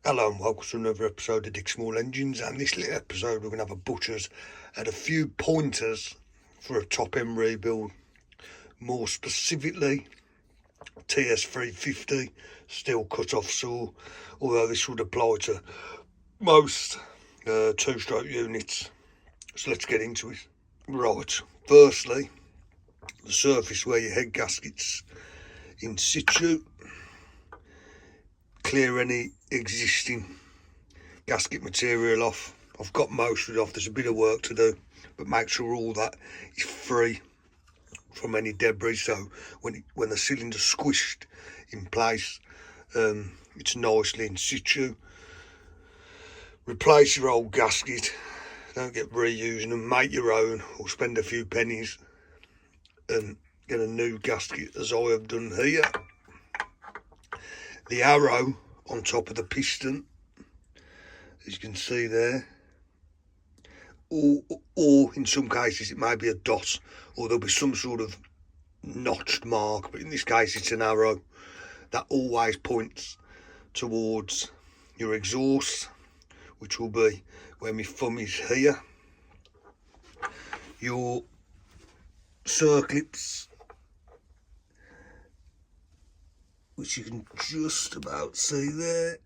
Hello and welcome to another episode of Dick Small Engines, and this little episode we're going to have a butcher's and a few pointers for a top end rebuild, more specifically Ts350 steel cut-off saw, although this would apply to most two-stroke units. So let's get into it. Right, firstly, the surface where your head gasket's in situ. Clear any existing gasket material off. I've got most of it off. There's a bit of work to do, but make sure all that is free from any debris, so when the cylinder's squished in place, it's nicely in situ. Replace your old gasket, don't get reusing them, make your own or spend a few pennies and get a new gasket, as I have done here. The arrow on top of the piston, as you can see there, or in some cases it may be a dot, or there'll be some sort of notched mark, but in this case it's an arrow that always points towards your exhaust, which will be where my thumb is here. Your circlips, which you can just about see there,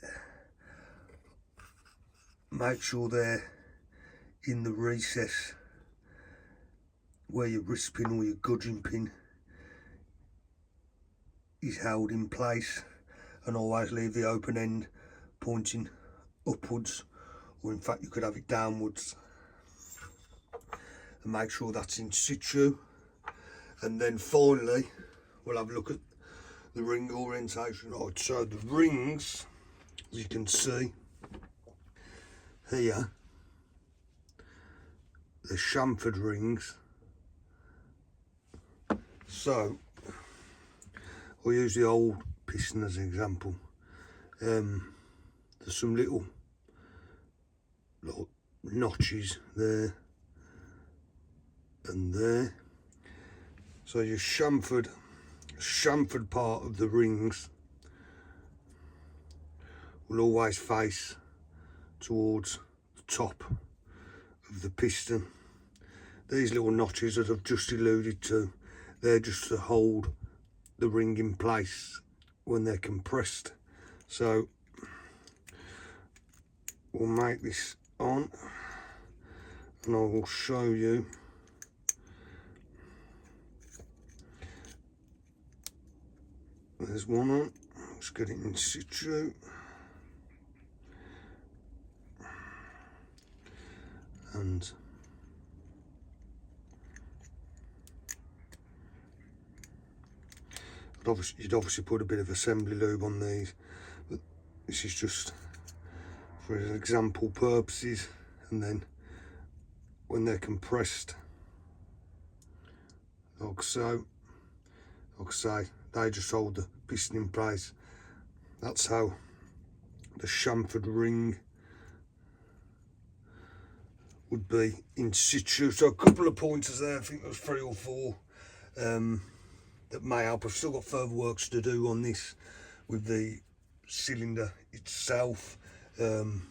make sure they're in the recess where your wrist pin or your gudgeon pin is held in place, and always leave the open end pointing upwards, or in fact you could have it downwards, and make sure that's in situ. And then finally we'll have a look at the ring orientation. Right, so the rings, as you can see here, the chamfered rings. So I'll use the old piston as an example. There's some little notches there and there. So your chamfered part of the rings will always face towards the top of the piston. These little notches that I've just alluded to, they're just to hold the ring in place when they're compressed. So we'll make this on and I will show you. There's one on, let's get it in situ. And you'd obviously put a bit of assembly lube on these, but this is just for example purposes. And then when they're compressed, like so, like I say, they just hold the piston in place. That's how the chamfered ring would be in situ. So a couple of pointers there, I think there was 3 or 4 that may help. I've still got further works to do on this with the cylinder itself, the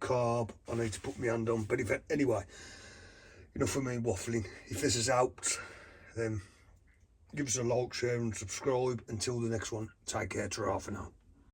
carb I need to put my hand on, but anyway, enough of me waffling. If this has helped, then give us a like, share and subscribe. Until the next one, take care, ta-ra for now.